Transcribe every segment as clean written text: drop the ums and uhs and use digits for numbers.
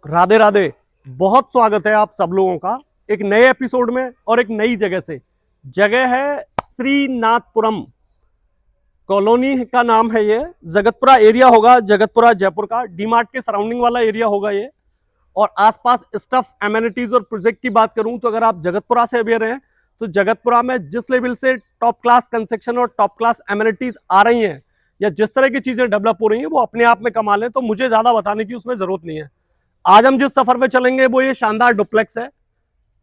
राधे राधे। बहुत स्वागत है आप सब लोगों का एक नए एपिसोड में और एक नई जगह से। जगह है श्रीनाथपुरम कॉलोनी का नाम है ये। जगतपुरा एरिया होगा, जगतपुरा जयपुर का डीमार्ट के सराउंडिंग वाला एरिया होगा ये। और आसपास स्टफ एमेनिटीज और प्रोजेक्ट की बात करूं तो अगर आप जगतपुरा से अवेयर हैं तो जगतपुरा में जिस लेवल से टॉप क्लास कंस्ट्रक्शन और टॉप क्लास एमेनिटीज आ रही हैं या जिस तरह की चीजें डेवलप हो रही हैं वो अपने आप में कमाल है, तो मुझे ज्यादा बताने की उसमें जरूरत नहीं है। आज हम जिस सफर पे चलेंगे वो ये शानदार डुप्लेक्स है।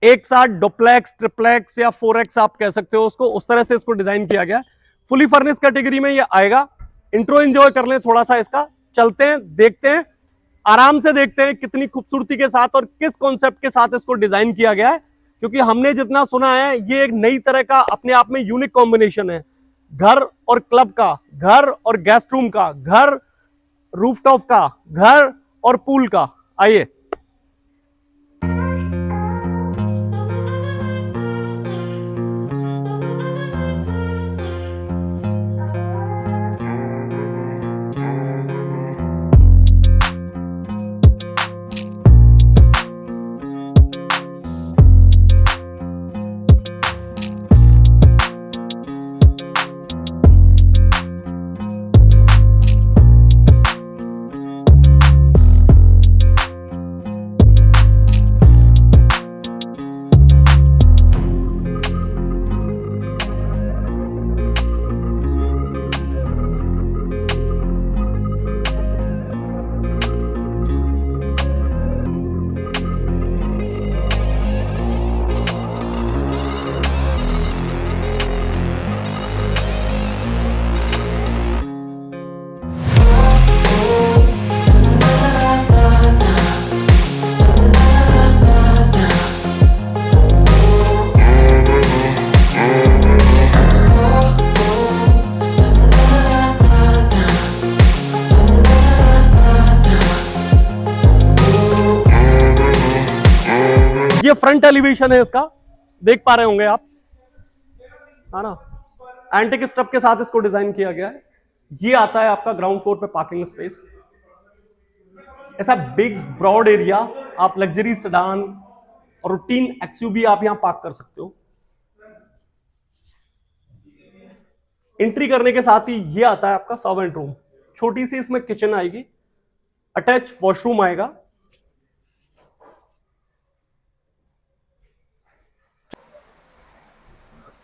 एक साथ डुप्लेक्स, ट्रिप्लेक्स या 4x आप कह सकते हो उसको, उस तरह से इसको डिजाइन किया गया है। फुली फर्निश कैटेगरी में ये आएगा। इंट्रो एंजॉय कर लें थोड़ा सा इसका, चलते हैं देखते हैं, आराम से देखते हैं कितनी खूबसूरती के साथ और किस कॉन्सेप्ट के साथ इसको डिजाइन किया गया है। क्योंकि हमने जितना सुना है ये एक नई तरह का अपने आप में यूनिक कॉम्बिनेशन है। घर और क्लब का, घर और गेस्ट रूम का, घर रूफटॉप का, घर और पूल का। आइए ये फ्रंट एलिवेशन है इसका, देख पा रहे होंगे आप, है ना। एंटिक स्टफ के साथ इसको डिजाइन किया गया है। ये आता है आपका ग्राउंड फ्लोर पे पार्किंग स्पेस। ऐसा बिग ब्रॉड एरिया, आप लग्जरी सेडान और रूटीन एक्सयूवी आप यहां पार्क कर सकते हो। एंट्री करने के साथ ही ये आता है आपका सर्वेंट रूम। छोटी सी इसमें किचन आएगी, अटैच वॉशरूम आएगा।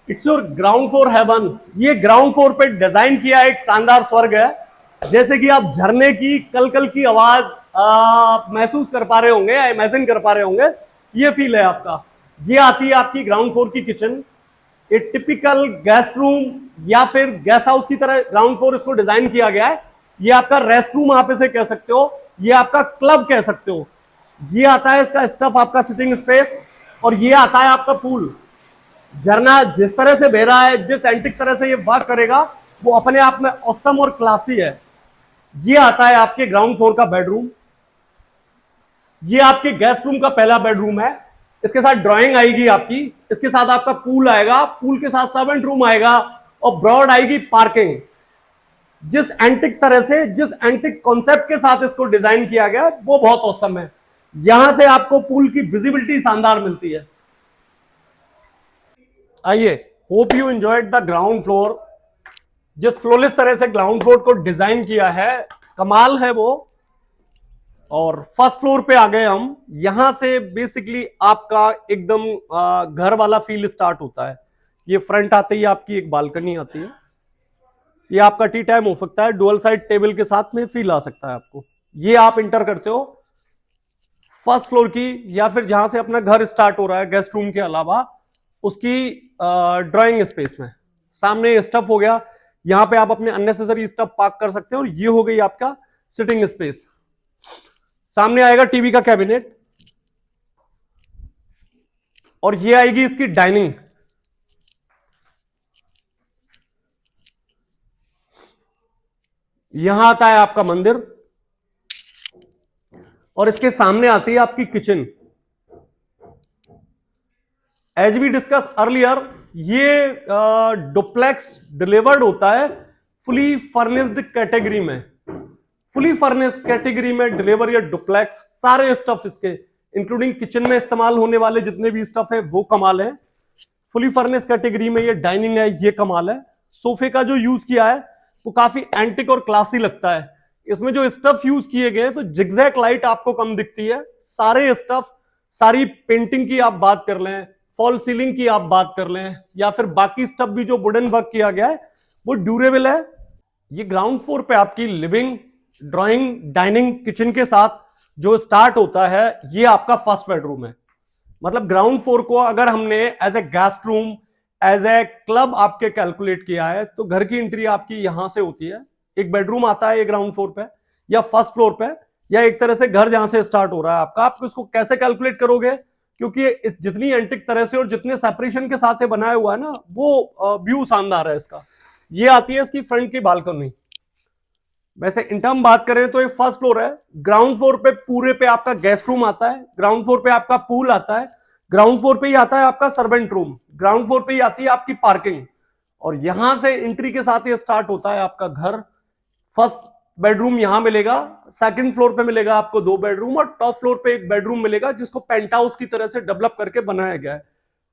It's your ground floor heaven. ये ग्राउंड फ्लोर पे डिजाइन किया एक शानदार स्वर्ग है। जैसे कि आप झरने की कलकल की आवाज महसूस कर पा रहे होंगे या इमेजिन कर पा रहे होंगे, ये फील है आपका। ये आती है आपकी ग्राउंड फ्लोर की किचन। एक टिपिकल गेस्ट रूम या फिर गेस्ट हाउस की तरह ग्राउंड फ्लोर इसको डिजाइन किया गया है। ये आपका रेस्ट रूम आप इसे कह सकते हो, ये आपका क्लब कह सकते हो। ये आता है इसका स्टफ, आपका सिटिंग स्पेस, और ये आता है आपका पूल। झरना जिस तरह से बह रहा है, जिस एंटिक तरह से ये वर्क करेगा वो अपने आप में ऑसम और क्लासी है। ये आता है आपके ग्राउंड फ्लोर का बेडरूम। ये आपके गेस्ट रूम का पहला बेडरूम है। इसके साथ ड्राइंग आएगी आपकी, इसके साथ आपका पूल आएगा, पूल के साथ सर्वेंट रूम आएगा और ब्रॉड आएगी पार्किंग। जिस एंटिक तरह से, जिस एंटिक कॉन्सेप्ट के साथ इसको डिजाइन किया गया वो बहुत ऑसम है। यहां से आपको पूल की विजिबिलिटी शानदार मिलती है। आइए, hope you enjoyed the ground floor. जिस फ्लोलेस तरह से ग्राउंड फ्लोर को डिजाइन किया है, कमाल है वो। और फर्स्ट फ्लोर पे आ गए हम। यहां से बेसिकली आपका एकदम घर वाला फील स्टार्ट होता है। ये फ्रंट आते ही आपकी एक बालकनी आती है। ये आपका टी टाइम हो सकता है, डुअल साइड टेबल के साथ में फील आ सकता है आपको। ये आप इंटर करते हो फर्स्ट फ्लोर की, या फिर जहां से अपना घर स्टार्ट हो रहा है गेस्ट रूम के अलावा, उसकी ड्राइंग स्पेस में। सामने स्टफ हो गया, यहां पे आप अपने अननेसेसरी स्टफ पार्क कर सकते हो। और ये हो गई आपका सिटिंग स्पेस। सामने आएगा टीवी का कैबिनेट, और ये आएगी इसकी डाइनिंग। यहां आता है आपका मंदिर, और इसके सामने आती है आपकी kitchen. As we discuss earlier, ये डुप्लेक्स डिलीवर्ड होता है फुली फर्निश्ड कैटेगरी में। फुली फर्नेस कैटेगरी में डिलीवर या डुप्लेक्स, सारे स्टफ इसके इंक्लूडिंग किचन में इस्तेमाल होने वाले जितने भी स्टफ है वो कमाल है। फुली फर्नेस कैटेगरी में ये डाइनिंग है, ये कमाल है। सोफे का जो यूज किया है वो काफी एंटिक और क्लासी लगता है। इसमें जो स्टफ यूज किए गए तो जिगजैग लाइट आपको कम दिखती है। सारे स्टफ, सारी पेंटिंग की आप बात कर लें, फॉल सीलिंग की आप बात कर लें, या फिर बाकी स्टफ भी जो वुडन वर्क किया गया है वो ड्यूरेबल है। ये ग्राउंड फ्लोर पे आपकी लिविंग, ड्राइंग, डाइनिंग, किचन के साथ जो स्टार्ट होता है ये आपका फर्स्ट बेडरूम है। मतलब ग्राउंड फ्लोर को अगर हमने as a guest room, as a club आपके कैलकुलेट किया है तो घर की एंट्री आपकी यहां से होती है। एक बेडरूम आता है ये ग्राउंड फ्लोर पे या फर्स्ट फ्लोर पे, या एक तरह से घर जहां से स्टार्ट हो रहा है आपका। आप इसको कैसे कैलकुलेट करोगे, क्योंकि जितनी एंटिक तरह से और जितने सेपरेशन के साथ बनाया हुआ है ना वो व्यू शानदार है इसका। ये आती है इसकी फ्रंट की बालकनी। वैसे इन टर्म बात करें तो ये फर्स्ट फ्लोर है। ग्राउंड फ्लोर पे पूरे पे आपका गेस्ट रूम आता है, ग्राउंड फ्लोर पे आपका पूल आता है, ग्राउंड फ्लोर पे ही आता है आपका सर्वेंट रूम, ग्राउंड फ्लोर पे ही आती है आपकी पार्किंग, और यहां से एंट्री के साथ ये स्टार्ट होता है आपका घर। फर्स्ट बेडरूम यहां मिलेगा, सेकंड फ्लोर पे मिलेगा आपको 2 बेडरूम, और टॉप फ्लोर पे एक बेडरूम मिलेगा जिसको पेंट हाउस की तरह से डेवलप करके बनाया गया है।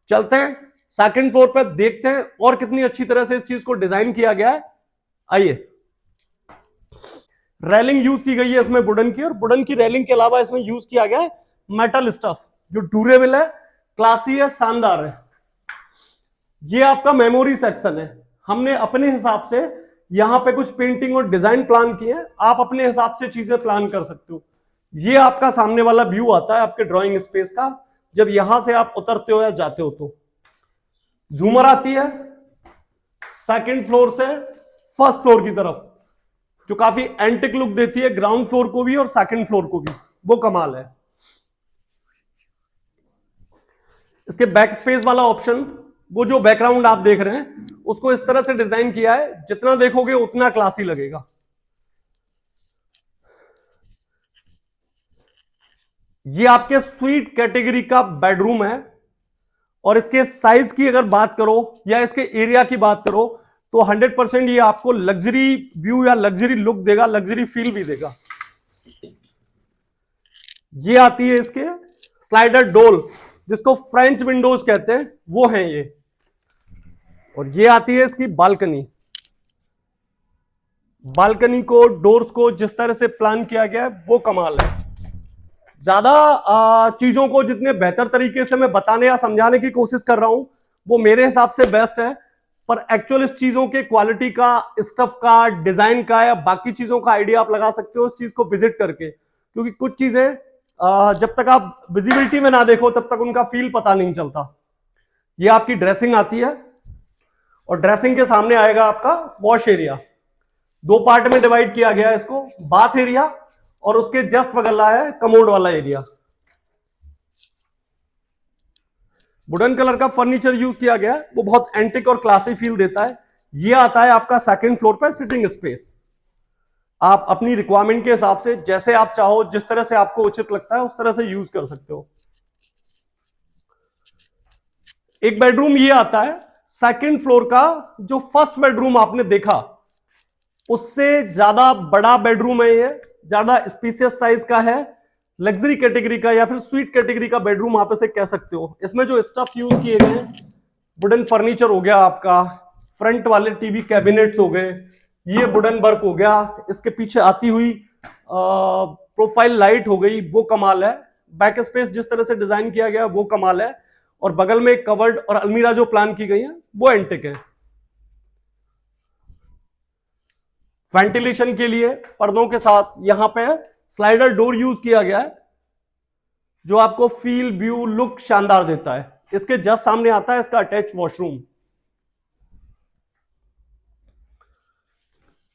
चलते हैं सेकंड फ्लोर पे, देखते हैं और कितनी अच्छी तरह से इस चीज को डिजाइन किया गया है। आइए। रेलिंग यूज की गई है इसमें वुडन की, और वुडन की रेलिंग के अलावा इसमें यूज किया गया है मेटल स्टफ जो ड्यूरेबल है, क्लासी है, शानदार है। ये आपका मेमोरी सेक्शन है। हमने अपने हिसाब से यहां पे कुछ पेंटिंग और डिजाइन प्लान किए हैं, आप अपने हिसाब से चीजें प्लान कर सकते हो। ये आपका सामने वाला व्यू आता है आपके ड्राइंग स्पेस का जब यहां से आप उतरते हो या जाते हो। तो झूमर आती है सेकंड फ्लोर से फर्स्ट फ्लोर की तरफ, जो काफी एंटिक लुक देती है ग्राउंड फ्लोर को भी और सेकंड फ्लोर को भी, वो कमाल है। इसके बैक स्पेस वाला ऑप्शन, वो जो बैकग्राउंड आप देख रहे हैं उसको इस तरह से डिजाइन किया है, जितना देखोगे उतना क्लासी लगेगा। ये आपके स्वीट कैटेगरी का बेडरूम है, और इसके साइज की अगर बात करो या इसके एरिया की बात करो तो 100% ये आपको लग्जरी व्यू या लग्जरी लुक देगा, लग्जरी फील भी देगा। ये आती है इसके स्लाइडर डोर, जिसको फ्रेंच विंडोज कहते हैं, वो है ये। और ये आती है इसकी बालकनी। बालकनी को, डोर्स को जिस तरह से प्लान किया गया है वो कमाल है। ज्यादा चीजों को जितने बेहतर तरीके से मैं बताने या समझाने की कोशिश कर रहा हूं वो मेरे हिसाब से बेस्ट है, पर एक्चुअल इस चीजों के क्वालिटी का, स्टफ का, डिजाइन का या बाकी चीजों का आइडिया आप लगा सकते हो इस चीज को विजिट करके। क्योंकि कुछ चीजें जब तक आप विजिबिलिटी में ना देखो तब तक उनका फील पता नहीं चलता। ये आपकी ड्रेसिंग आती है, और ड्रेसिंग के सामने आएगा आपका वॉश एरिया। 2 पार्ट में डिवाइड किया गया है इसको, बाथ एरिया और उसके जस्ट बगल है कमोड वाला एरिया। वुडन कलर का फर्नीचर यूज किया गया है, वो बहुत एंटिक और क्लासी फील देता है। ये आता है आपका सेकंड फ्लोर पर सिटिंग स्पेस। आप अपनी रिक्वायरमेंट के हिसाब से जैसे आप चाहो, जिस तरह से आपको उचित लगता है उस तरह से यूज कर सकते हो। एक बेडरूम ये आता है सेकंड फ्लोर का, जो फर्स्ट बेडरूम आपने देखा उससे ज्यादा बड़ा बेडरूम है ये, ज्यादा स्पेशियस साइज का है, लग्जरी कैटेगरी का या फिर स्वीट कैटेगरी का बेडरूम आप इसे कह सकते हो। इसमें जो स्टफ यूज किए गए हैं, वुडन फर्नीचर हो गया आपका, फ्रंट वाले टीवी कैबिनेट्स हो गए, ये वुडन वर्क हो गया, इसके पीछे आती हुई प्रोफाइल लाइट हो गई, वो कमाल है। बैक स्पेस जिस तरह से डिजाइन किया गया वो कमाल है, और बगल में कवर्ड और अलमीरा जो प्लान की गई है वो एंटिक है। वेंटिलेशन के लिए पर्दों के साथ यहां पे स्लाइडर डोर यूज किया गया है, जो आपको फील, व्यू, लुक शानदार देता है। इसके जस्ट सामने आता है इसका अटैच वॉशरूम।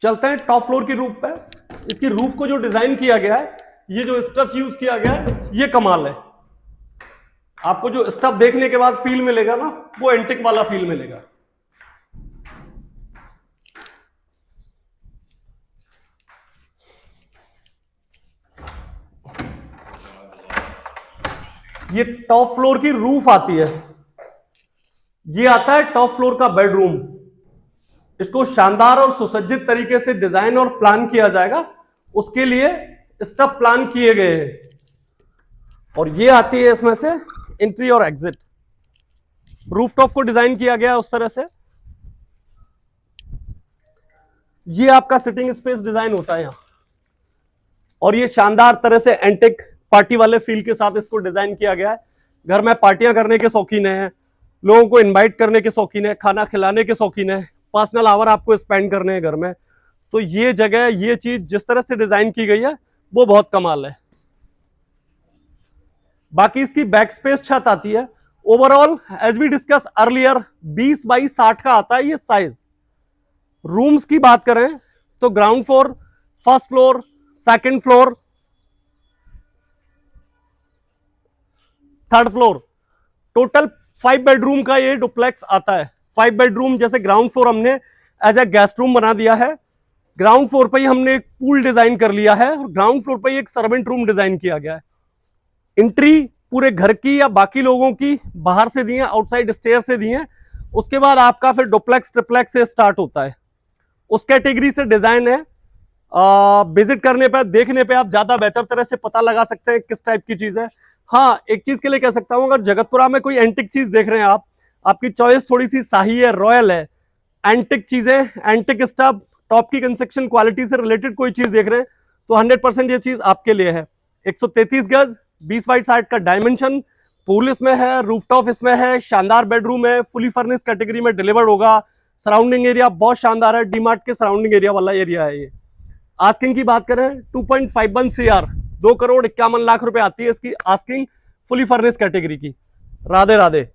चलते हैं टॉप फ्लोर की रूफ पे। इसकी रूफ को जो डिजाइन किया गया है, ये जो स्टफ यूज किया गया है ये कमाल है। आपको जो स्टफ देखने के बाद फील मिलेगा ना, वो एंटिक वाला फील मिलेगा। ये टॉप फ्लोर की रूफ आती है। ये आता है टॉप फ्लोर का बेडरूम। इसको शानदार और सुसज्जित तरीके से डिजाइन और प्लान किया जाएगा, उसके लिए स्टेप प्लान किए गए हैं। और ये आती है इसमें से एंट्री और एग्जिट। रूफटॉप को डिजाइन किया गया है उस तरह से। ये आपका सिटिंग स्पेस डिजाइन होता है यहां, और ये शानदार तरह से एंटिक पार्टी वाले फील के साथ इसको डिजाइन किया गया है। घर में पार्टियां करने के शौकीन है, लोगों को इनवाइट करने के शौकीन है, खाना खिलाने के शौकीन है, पर्सनल आवर आपको स्पेंड करने हैं घर में, तो ये जगह, ये चीज जिस तरह से डिजाइन की गई है वो बहुत कमाल है। बाकी इसकी बैक स्पेस छत आती है। Overall as we discuss earlier 20 by 60 का आता है ये साइज। रूम्स की बात करें तो ground floor, first floor, second floor, third floor, total 5 bedroom का ये डुप्लेक्स आता है। 5 बेडरूम, जैसे ग्राउंड फ्लोर हमने एज ए गेस्ट रूम बना दिया है, ग्राउंड फ्लोर पर ही हमने एक पूल डिजाइन कर लिया है, और ग्राउंड फ्लोर पर ही एक सर्वेंट रूम डिजाइन किया गया है। एंट्री पूरे घर की या बाकी लोगों की बाहर से दी है, आउटसाइड स्टेयर से दी है। उसके बाद आपका फिर डुप्लेक्स ट्रिप्लेक्स से स्टार्ट होता है, उस कैटेगरी से डिजाइन है। विजिट करने पर, देखने पे आप ज्यादा बेहतर तरह से पता लगा सकते हैं किस टाइप की चीज है। हाँ, एक चीज के लिए कह सकता हूं, अगर जगतपुरा में कोई एंटिक चीज देख रहे हैं आप, आपकी चॉइस थोड़ी सी शाही है, रॉयल है, एंटिक चीजें, एंटिक स्टफ, टॉप की कंस्ट्रक्शन क्वालिटी से रिलेटेड कोई चीज देख रहे हैं, तो 100% ये चीज आपके लिए है। 133 गज, 20 बाई 60 का डायमेंशन, पूल इसमें है, रूफटॉप इसमें है, शानदार बेडरूम है, फुली फर्निश कैटेगरी में डिलीवर्ड होगा। सराउंडिंग एरिया बहुत शानदार है, डीमार्ट के सराउंडिंग एरिया वाला एरिया है ये। आस्किंग की बात करें 2.51 CR, 2 करोड़ 51 लाख रुपए आती है इसकी आस्किंग, फुली फर्निश कैटेगरी की। राधे राधे।